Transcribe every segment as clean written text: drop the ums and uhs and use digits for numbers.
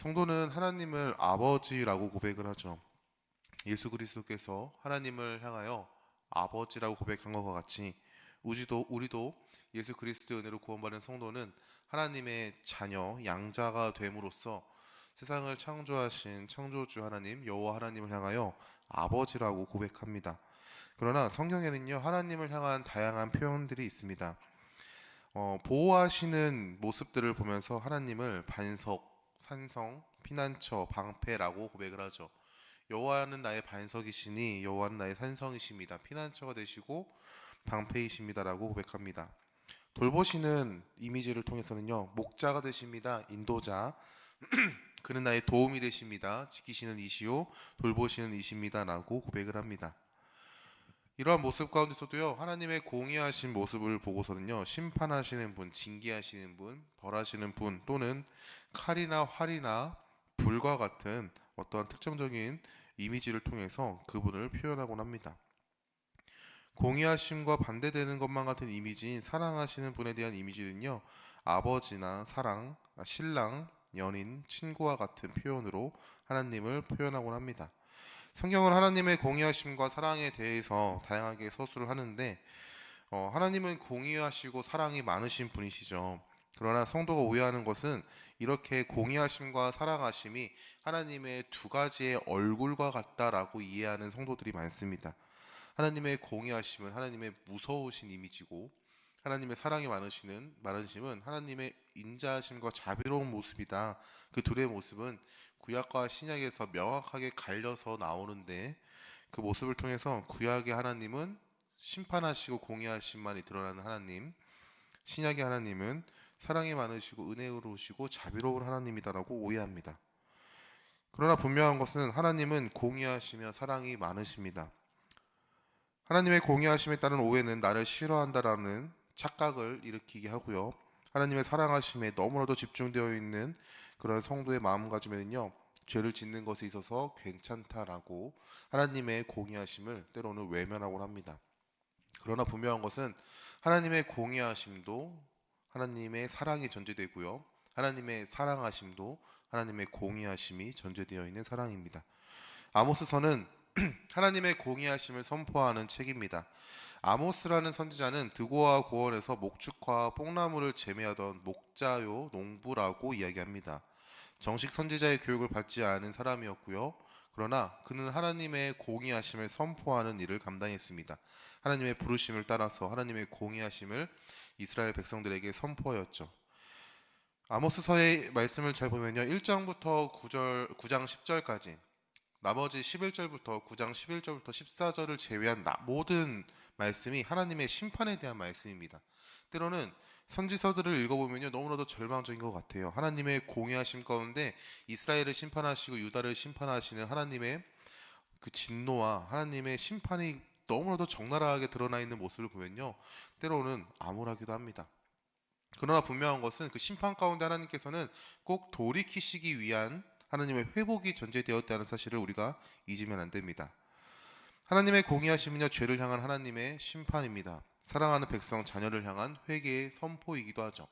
성도는 하나님을 아버지라고 고백을 하죠. 예수 그리스도께서 하나님을 향하여 아버지라고 고백한 것과 같이 우리도 예수 그리스도의 은혜로 구원받은 성도는 하나님의 자녀, 양자가 됨으로써 세상을 창조하신 창조주 하나님, 여호와 하나님을 향하여 아버지라고 고백합니다. 그러나 성경에는요, 하나님을 향한 다양한 표현들이 있습니다. 보호하시는 모습들을 보면서 하나님을 반석, 산성, 피난처, 방패라고 고백을 하죠. 여호와는 나의 반석이시니 여호와는 나의 산성이십니다. 피난처가 되시고 방패이십니다라고 고백합니다. 돌보시는 이미지를 통해서는요, 목자가 되십니다. 인도자. 그는 나의 도움이 되십니다. 지키시는 이시요 돌보시는 이십니다라고 고백을 합니다. 이러한 모습 가운데서도요, 하나님의 공의하신 모습을 보고서는요, 심판하시는 분, 징계하시는 분, 벌하시는 분, 또는 칼이나 활이나 불과 같은 어떠한 특정적인 이미지를 통해서 그분을 표현하곤 합니다. 공의하심과 반대되는 것만 같은 이미지인 사랑하시는 분에 대한 이미지는요, 아버지나 사랑, 신랑, 연인, 친구와 같은 표현으로 하나님을 표현하곤 합니다. 성경은 하나님의 공의하심과 사랑에 대해서 다양하게 서술을 하는데, 하나님은 공의하시고 사랑이 많으신 분이시죠. 그러나 성도가 오해하는 것은 이렇게 공의하심과 사랑하심이 하나님의 두 가지의 얼굴과 같다라고 이해하는 성도들이 많습니다. 하나님의 공의하심은 하나님의 무서우신 이미지고, 하나님의 사랑이 많으심은 하나님의 인자하심과 자비로운 모습이다. 그 둘의 모습은 구약과 신약에서 명확하게 갈려서 나오는데, 그 모습을 통해서 구약의 하나님은 심판하시고 공의하심만이 드러나는 하나님, 신약의 하나님은 사랑이 많으시고 은혜로우시고 자비로운 하나님이다라고 오해합니다. 그러나 분명한 것은 하나님은 공의하시며 사랑이 많으십니다. 하나님의 공의하심에 따른 오해는 나를 싫어한다라는 착각을 일으키게 하고요. 하나님의 사랑하심에 너무나도 집중되어 있는 그런 성도의 마음가짐에는요, 죄를 짓는 것에 있어서 괜찮다라고 하나님의 공의하심을 때로는 외면하곤 합니다. 그러나 분명한 것은 하나님의 공의하심도 하나님의 사랑이 전제되고요, 하나님의 사랑하심도 하나님의 공의하심이 전제되어 있는 사랑입니다. 아모스서는 하나님의 공의하심을 선포하는 책입니다. 아모스라는 선지자는 드고와 고원에서 목축과 뽕나무를 재배하던 목자요 농부라고 이야기합니다. 정식 선지자의 교육을 받지 않은 사람이었고요. 그러나 그는 하나님의 공의하심을 선포하는 일을 감당했습니다. 하나님의 부르심을 따라서 하나님의 공의하심을 이스라엘 백성들에게 선포하였죠. 아모스서의 말씀을 잘 보면요, 1장부터 9장 10절까지, 나머지 11절부터 9장 11절부터 14절을 제외한 모든 말씀이 하나님의 심판에 대한 말씀입니다. 때로는 선지서들을 읽어보면요, 너무나도 절망적인 것 같아요. 하나님의 공의하심 가운데 이스라엘을 심판하시고 유다를 심판하시는 하나님의 그 진노와 하나님의 심판이 너무나도 적나라하게 드러나 있는 모습을 보면요, 때로는 암울하기도 합니다. 그러나 분명한 것은 그 심판 가운데 하나님께서는 꼭 돌이키시기 위한 하나님의 회복이 전제되었다는 사실을 우리가 잊으면 안 됩니다. 하나님의 공의하심은요, 죄를 향한 하나님의 심판입니다. 사랑하는 백성, 자녀를 향한 회개의 선포이기도 하죠.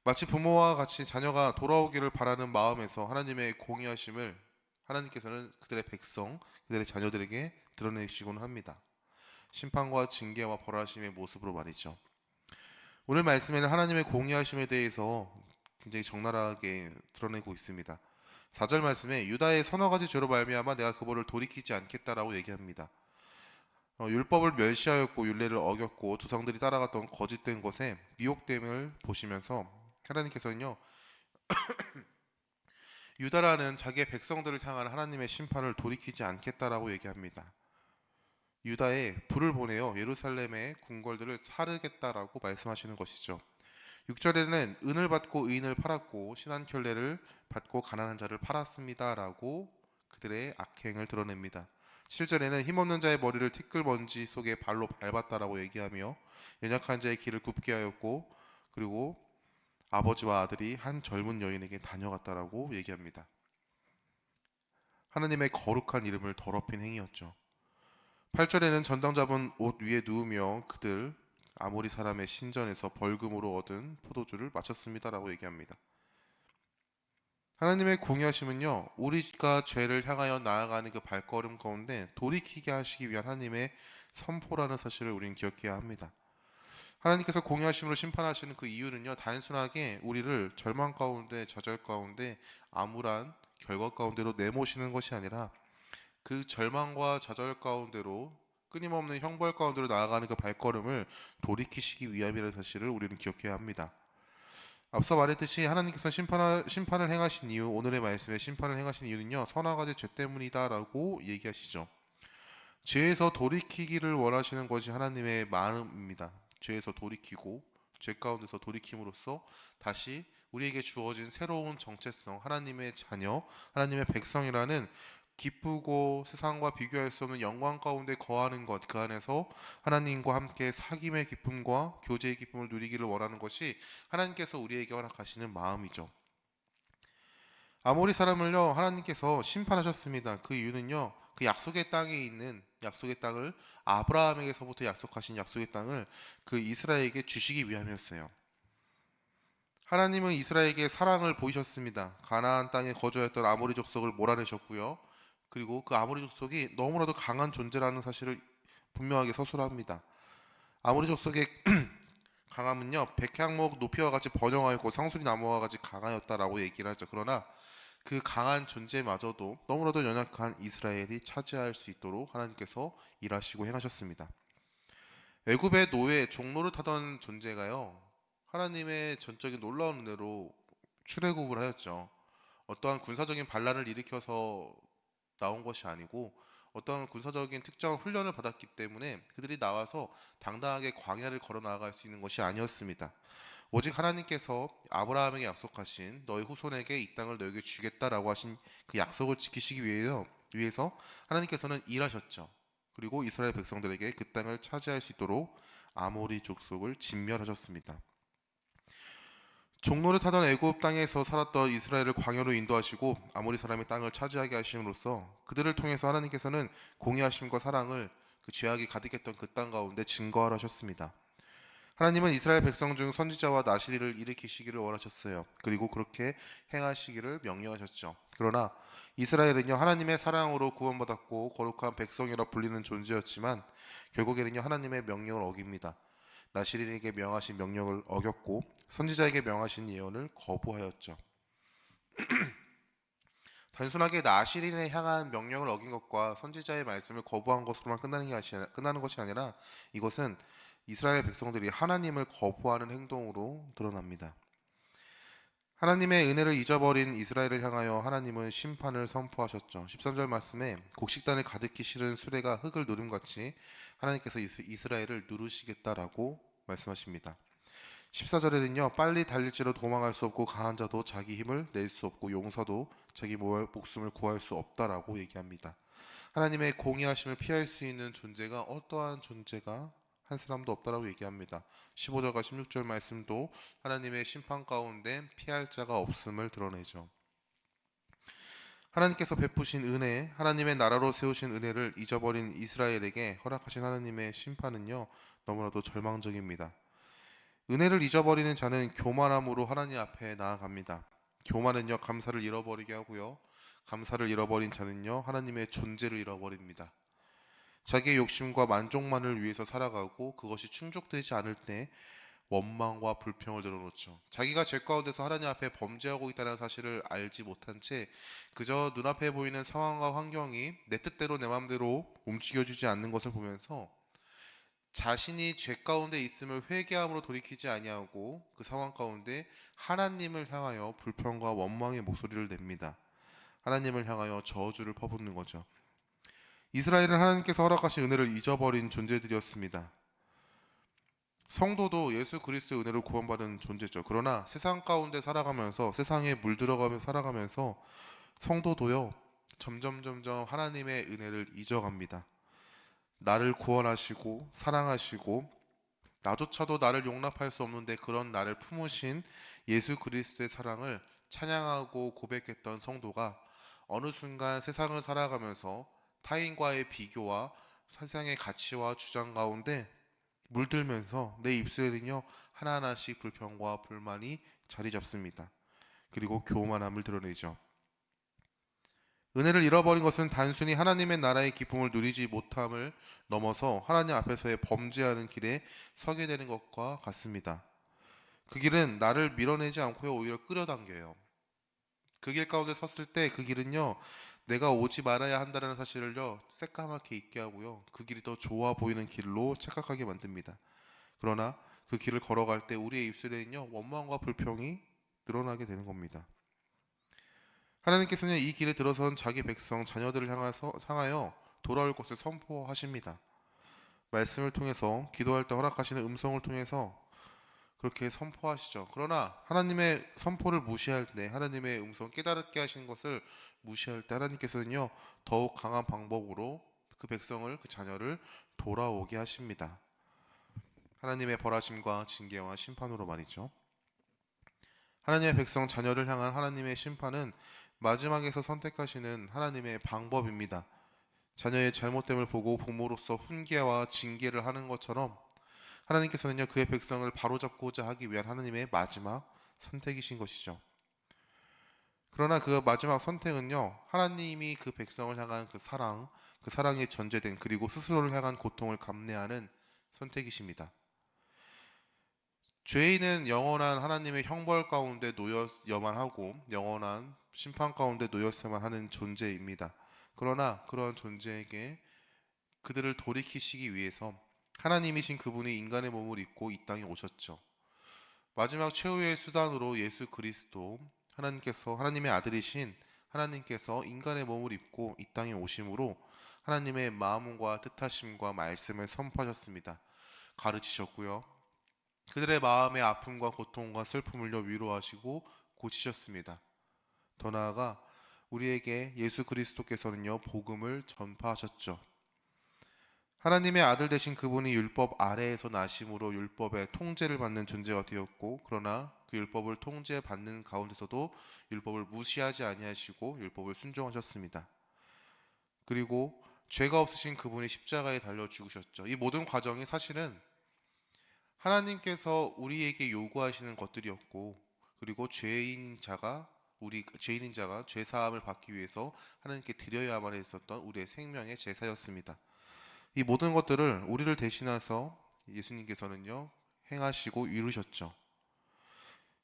마치 부모와 같이 자녀가 돌아오기를 바라는 마음에서 하나님의 공의하심을 하나님께서는 그들의 백성, 그들의 자녀들에게 드러내시곤 합니다. 심판과 징계와 벌하심의 모습으로 말이죠. 오늘 말씀에는 하나님의 공의하심에 대해서 굉장히 적나라하게 드러내고 있습니다. 4절 말씀에 유다의 서너 가지 죄로 말미암아 내가 그벌을 돌이키지 않겠다라고 얘기합니다. 율법을 멸시하였고 율례를 어겼고 조상들이 따라갔던 거짓된 것에 미혹됨을 보시면서 하나님께서는요, 유다라는 자기의 백성들을 향한 하나님의 심판을 돌이키지 않겠다라고 얘기합니다. 유다에 불을 보내어 예루살렘의 궁궐들을 사르겠다라고 말씀하시는 것이죠. 6절에는 은을 받고 의인을 팔았고 신한켤레를 받고 가난한 자를 팔았습니다라고 그들의 악행을 드러냅니다. 7절에는 힘없는 자의 머리를 티끌먼지 속에 발로 밟았다라고 얘기하며 연약한 자의 길을 굽게 하였고, 그리고 아버지와 아들이 한 젊은 여인에게 다녀갔다라고 얘기합니다. 하나님의 거룩한 이름을 더럽힌 행위였죠. 8절에는 전당 잡은 옷 위에 누우며 그들 아모리 사람의 신전에서 벌금으로 얻은 포도주를 마셨습니다라고 얘기합니다. 하나님의 공의하심은요, 우리가 죄를 향하여 나아가는 그 발걸음 가운데 돌이키게 하시기 위한 하나님의 선포라는 사실을 우리는 기억해야 합니다. 하나님께서 공의하심으로 심판하시는 그 이유는요, 단순하게 우리를 절망 가운데, 좌절 가운데, 암울한 결과 가운데로 내모시는 것이 아니라 그 절망과 좌절 가운데로 끊임없는 형벌 가운데로 나아가는 그 발걸음을 돌이키시기 위함이라는 사실을 우리는 기억해야 합니다. 앞서 말했듯이 하나님께서 심판을 행하신 이유, 오늘의 말씀에 심판을 행하신 이유는요, 선악 가지 죄 때문이다라고 얘기하시죠. 죄에서 돌이키기를 원하시는 것이 하나님의 마음입니다. 죄에서 돌이키고 죄 가운데서 돌이킴으로써 다시 우리에게 주어진 새로운 정체성, 하나님의 자녀, 하나님의 백성이라는 기쁘고 세상과 비교할 수 없는 영광 가운데 거하는 것, 그 안에서 하나님과 함께 사귐의 기쁨과 교제의 기쁨을 누리기를 원하는 것이 하나님께서 우리에게 허락하시는 마음이죠. 아모리 사람을요, 하나님께서 심판하셨습니다. 그 이유는요, 그 약속의 땅에 있는 약속의 땅을, 아브라함에게서부터 약속하신 약속의 땅을 그 이스라엘에게 주시기 위함이었어요. 하나님은 이스라엘에게 사랑을 보이셨습니다. 가나안 땅에 거주했던 아모리 족속을 몰아내셨고요. 그리고 그 아모리 족속이 너무나도 강한 존재라는 사실을 분명하게 서술합니다. 아모리 족속의 강함은요, 백향목 높이와 같이 번영하였고 상수리 나무와 같이 강하였다라고 얘기를 하죠. 그러나 그 강한 존재마저도 너무나도 연약한 이스라엘이 차지할 수 있도록 하나님께서 일하시고 행하셨습니다. 애굽의 노예 종로를 타던 존재가요, 하나님의 전적인 놀라운 은혜로 출애굽을 하였죠. 어떠한 군사적인 반란을 일으켜서 나온 것이 아니고 어떠한 군사적인 특정 훈련을 받았기 때문에 그들이 나와서 당당하게 광야를 걸어 나아갈 수 있는 것이 아니었습니다. 오직 하나님께서 아브라함에게 약속하신 너희 후손에게 이 땅을 너에게 주겠다라고 하신 그 약속을 지키시기 위해서 하나님께서는 일하셨죠. 그리고 이스라엘 백성들에게 그 땅을 차지할 수 있도록 아모리 족속을 진멸하셨습니다. 종로를 타던 애굽 땅에서 살았던 이스라엘을 광야로 인도하시고 아모리 사람의 땅을 차지하게 하심으로써 그들을 통해서 하나님께서는 공의하심과 사랑을 그 죄악이 가득했던 그 땅 가운데 증거하라 하셨습니다. 하나님은 이스라엘 백성 중 선지자와 나시리를 일으키시기를 원하셨어요. 그리고 그렇게 행하시기를 명령하셨죠. 그러나 이스라엘은요, 하나님의 사랑으로 구원받았고 거룩한 백성이라 불리는 존재였지만 결국에는요, 하나님의 명령을 어깁니다. 나시린에게 명하신 명령을 어겼고 선지자에게 명하신 예언을 거부하였죠. 단순하게 나시린에 향한 명령을 어긴 것과 선지자의 말씀을 거부한 것으로만 끝나는 것이 아니라 이것은 이스라엘 백성들이 하나님을 거부하는 행동으로 드러납니다. 하나님의 은혜를 잊어버린 이스라엘을 향하여 하나님은 심판을 선포하셨죠. 13절 말씀에 곡식단을 가득히 실은 수레가 흙을 누름같이 하나님께서 이스라엘을 누르시겠다라고 말씀하십니다. 14절에는요, 빨리 달릴지로 도망할 수 없고 강한 자도 자기 힘을 낼 수 없고 용사도 자기 목숨을 구할 수 없다라고 얘기합니다. 하나님의 공의하심을 피할 수 있는 존재가 어떠한 존재가 한 사람도 없다라고 얘기합니다. 15절과 16절 말씀도 하나님의 심판 가운데 피할 자가 없음을 드러내죠. 하나님께서 베푸신 은혜, 하나님의 나라로 세우신 은혜를 잊어버린 이스라엘에게 허락하신 하나님의 심판은요, 너무나도 절망적입니다. 은혜를 잊어버리는 자는 교만함으로 하나님 앞에 나아갑니다. 교만은요, 감사를 잃어버리게 하고요. 감사를 잃어버린 자는요, 하나님의 존재를 잃어버립니다. 자기의 욕심과 만족만을 위해서 살아가고 그것이 충족되지 않을 때 원망과 불평을 늘어놓죠. 자기가 죄 가운데서 하나님 앞에 범죄하고 있다는 사실을 알지 못한 채 그저 눈앞에 보이는 상황과 환경이 내 뜻대로 내 마음대로 움직여주지 않는 것을 보면서 자신이 죄 가운데 있음을 회개함으로 돌이키지 아니하고 그 상황 가운데 하나님을 향하여 불평과 원망의 목소리를 냅니다. 하나님을 향하여 저주를 퍼붓는 거죠. 이스라엘은 하나님께서 허락하신 은혜를 잊어버린 존재들이었습니다. 성도도 예수 그리스도의 은혜로 구원받은 존재죠. 그러나 세상 가운데 살아가면서 세상에 물들어가며 살아가면서 성도도요, 점점 하나님의 은혜를 잊어갑니다. 나를 구원하시고 사랑하시고 나조차도 나를 용납할 수 없는데 그런 나를 품으신 예수 그리스도의 사랑을 찬양하고 고백했던 성도가 어느 순간 세상을 살아가면서 타인과의 비교와 세상의 가치와 주장 가운데 물들면서 내 입술에는요, 하나하나씩 불평과 불만이 자리 잡습니다. 그리고 교만함을 드러내죠. 은혜를 잃어버린 것은 단순히 하나님의 나라의 기쁨을 누리지 못함을 넘어서 하나님 앞에서의 범죄하는 길에 서게 되는 것과 같습니다. 그 길은 나를 밀어내지 않고요, 오히려 끌어당겨요. 그 길 가운데 섰을 때 그 길은요, 내가 오지 말아야 한다는 사실을요 새까맣게 잊게 하고요, 그 길이 더 좋아 보이는 길로 착각하게 만듭니다. 그러나 그 길을 걸어갈 때 우리의 입술에는요 원망과 불평이 늘어나게 되는 겁니다. 하나님께서는 이 길에 들어선 자기 백성 자녀들을 향하여 돌아올 것을 선포하십니다. 말씀을 통해서, 기도할 때 허락하시는 음성을 통해서 그렇게 선포하시죠. 그러나 하나님의 선포를 무시할 때, 하나님의 음성 깨달게 하시는 것을 무시할 때 하나님께서는요 더욱 강한 방법으로 그 백성을, 그 자녀를 돌아오게 하십니다. 하나님의 벌하심과 징계와 심판으로 말이죠. 하나님의 백성 자녀를 향한 하나님의 심판은 마지막에서 선택하시는 하나님의 방법입니다. 자녀의 잘못됨을 보고 부모로서 훈계와 징계를 하는 것처럼 하나님께서는요 그의 백성을 바로잡고자 하기 위한 하나님의 마지막 선택이신 것이죠. 그러나 그 마지막 선택은요 하나님이 그 백성을 향한 그 사랑, 그 사랑에 전제된, 그리고 스스로를 향한 고통을 감내하는 선택이십니다. 죄인은 영원한 하나님의 형벌 가운데 놓여야만 하고 영원한 심판 가운데 놓였어야만 하는 존재입니다. 그러나 그러한 존재에게 그들을 돌이키시기 위해서 하나님이신 그분이 인간의 몸을 입고 이 땅에 오셨죠. 마지막 최후의 수단으로 예수 그리스도, 하나님의 아들이신 하나님께서 인간의 몸을 입고 이 땅에 오심으로 하나님의 마음과 뜻하심과 말씀을 선포하셨습니다. 가르치셨고요. 그들의 마음의 아픔과 고통과 슬픔을요 위로하시고 고치셨습니다. 더 나아가 우리에게 예수 그리스도께서는요 복음을 전파하셨죠. 하나님의 아들 되신 그분이 율법 아래에서 나심으로 율법의 통제를 받는 존재가 되었고, 그러나 그 율법을 통제받는 가운데서도 율법을 무시하지 아니하시고 율법을 순종하셨습니다. 그리고 죄가 없으신 그분이 십자가에 달려 죽으셨죠. 이 모든 과정이 사실은 하나님께서 우리에게 요구하시는 것들이었고, 그리고 죄인인 자가 죄 사함을 받기 위해서 하나님께 드려야만 했었던 우리의 생명의 제사였습니다. 이 모든 것들을 우리를 대신해서 예수님께서는요 행하시고 이루셨죠.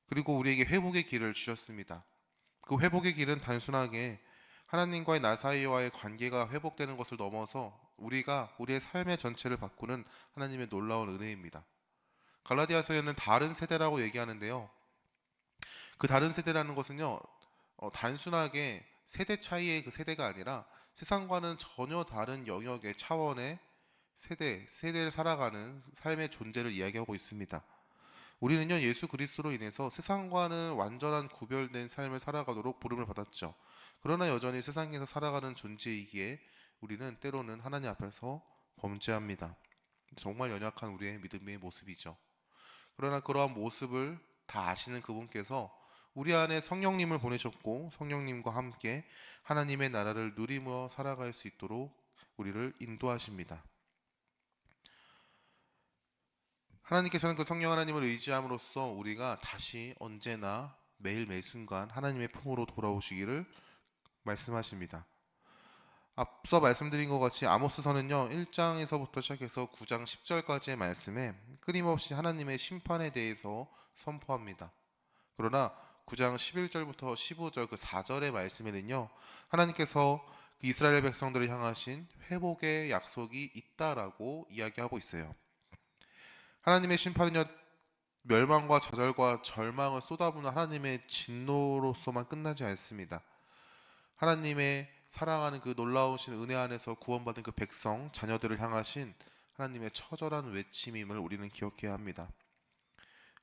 그리고 우리에게 회복의 길을 주셨습니다. 그 회복의 길은 단순하게 하나님과의 나 사이와의 관계가 회복되는 것을 넘어서 우리가 우리의 삶의 전체를 바꾸는 하나님의 놀라운 은혜입니다. 갈라디아서에는 다른 세대라고 얘기하는데요. 그 다른 세대라는 것은요, 단순하게 세대 차이의 그 세대가 아니라 세상과는 전혀 다른 영역의 차원의 세대를 살아가는 삶의 존재를 이야기하고 있습니다. 우리는요, 예수 그리스도로 인해서 세상과는 완전한 구별된 삶을 살아가도록 부름을 받았죠. 그러나 여전히 세상에서 살아가는 존재이기에 우리는 때로는 하나님 앞에서 범죄합니다. 정말 연약한 우리의 믿음의 모습이죠. 그러나 그러한 모습을 다 아시는 그분께서 우리 안에 성령님을 보내셨고 성령님과 함께 하나님의 나라를 누리며 살아갈 수 있도록 우리를 인도하십니다. 하나님께서는 그 성령 하나님을 의지함으로써 우리가 다시 언제나 매일 매 순간 하나님의 품으로 돌아오시기를 말씀하십니다. 앞서 말씀드린 것 같이 아모스서는요 1장에서부터 시작해서 9장 10절까지의 말씀에 끊임없이 하나님의 심판에 대해서 선포합니다. 그러나 9장 11절부터 15절 그 4절의 말씀에는요 하나님께서 그 이스라엘 백성들을 향하신 회복의 약속이 있다라고 이야기하고 있어요. 하나님의 심판은요 멸망과 좌절과 절망을 쏟아부는 하나님의 진노로서만 끝나지 않습니다. 하나님의 사랑하는 그 놀라우신 은혜 안에서 구원받은 그 백성, 자녀들을 향하신 하나님의 처절한 외침임을 우리는 기억해야 합니다.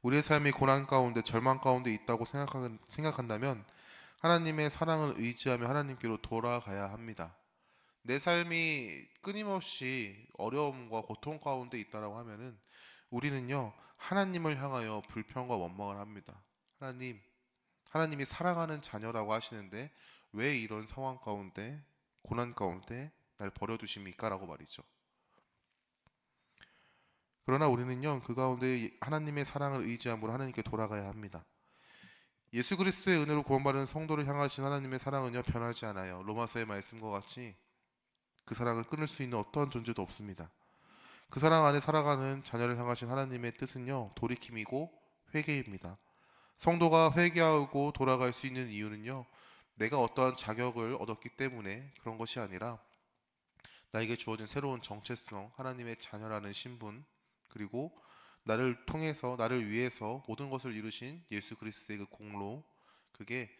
우리의 삶이 고난 가운데, 절망 가운데 있다고 생각한다면 하나님의 사랑을 의지하며 하나님께로 돌아가야 합니다. 내 삶이 끊임없이 어려움과 고통 가운데 있다라고 하면은 우리는요 하나님을 향하여 불평과 원망을 합니다. 하나님이 사랑하는 자녀라고 하시는데 왜 이런 상황 가운데, 고난 가운데 날 버려두십니까? 라고 말이죠. 그러나 우리는요 그 가운데 하나님의 사랑을 의지함으로 하나님께 돌아가야 합니다. 예수 그리스도의 은혜로 구원받은 성도를 향하신 하나님의 사랑은요 변하지 않아요. 로마서의 말씀과 같이 그 사랑을 끊을 수 있는 어떠한 존재도 없습니다. 그 사랑 안에 살아가는 자녀를 향하신 하나님의 뜻은요 돌이킴이고 회개입니다. 성도가 회개하고 돌아갈 수 있는 이유는요 내가 어떠한 자격을 얻었기 때문에 그런 것이 아니라 나에게 주어진 새로운 정체성, 하나님의 자녀라는 신분, 그리고 나를 통해서 나를 위해서 모든 것을 이루신 예수 그리스도의 그 공로, 그게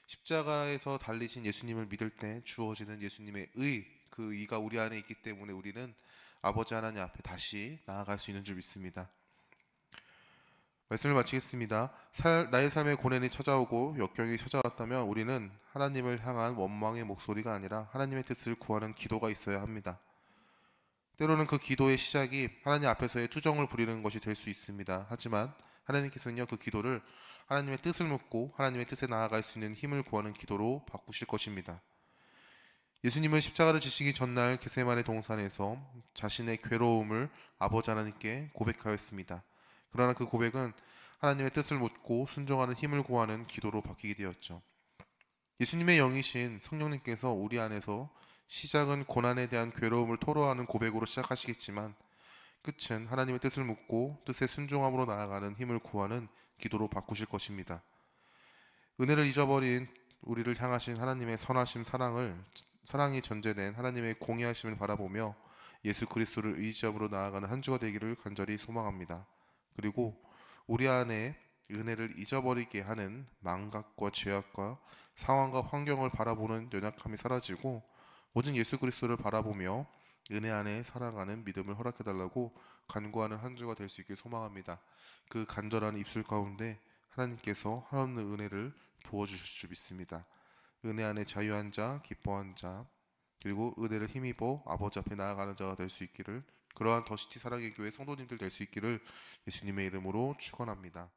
십자가에서 달리신 예수님을 믿을 때 주어지는 예수님의 의, 그 의가 우리 안에 있기 때문에 우리는 아버지 하나님 앞에 다시 나아갈 수 있는 줄 믿습니다. 말씀을 마치겠습니다. 나의 삶에 고난이 찾아오고 역경이 찾아왔다면 우리는 하나님을 향한 원망의 목소리가 아니라 하나님의 뜻을 구하는 기도가 있어야 합니다. 때로는 그 기도의 시작이 하나님 앞에서의 투정을 부리는 것이 될 수 있습니다. 하지만 하나님께서는요, 그 기도를 하나님의 뜻을 묻고 하나님의 뜻에 나아갈 수 있는 힘을 구하는 기도로 바꾸실 것입니다. 예수님은 십자가를 지시기 전날 겟세마네 동산에서 자신의 괴로움을 아버지 하나님께 고백하였습니다. 그러나 그 고백은 하나님의 뜻을 묻고 순종하는 힘을 구하는 기도로 바뀌게 되었죠. 예수님의 영이신 성령님께서 우리 안에서 시작은 고난에 대한 괴로움을 토로하는 고백으로 시작하시겠지만 끝은 하나님의 뜻을 묻고 뜻에 순종함으로 나아가는 힘을 구하는 기도로 바꾸실 것입니다. 은혜를 잊어버린 우리를 향하신 하나님의 선하심 사랑이 전제된 하나님의 공의하심을 바라보며 예수 그리스도를 의지함으로 나아가는 한 주가 되기를 간절히 소망합니다. 그리고 우리 안에 은혜를 잊어버리게 하는 망각과 죄악과 상황과 환경을 바라보는 연약함이 사라지고 모든 예수 그리스도를 바라보며 은혜 안에 살아가는 믿음을 허락해달라고 간구하는 한 주가 될 수 있길 소망합니다. 그 간절한 입술 가운데 하나님께서 한없는 은혜를 부어주실 줄 믿습니다. 은혜 안에 자유한 자, 기뻐한 자, 그리고 은혜를 힘입어 아버지 앞에 나아가는 자가 될 수 있기를, 그러한 더시티 사랑의 교회 성도님들 될 수 있기를 예수님의 이름으로 축원합니다.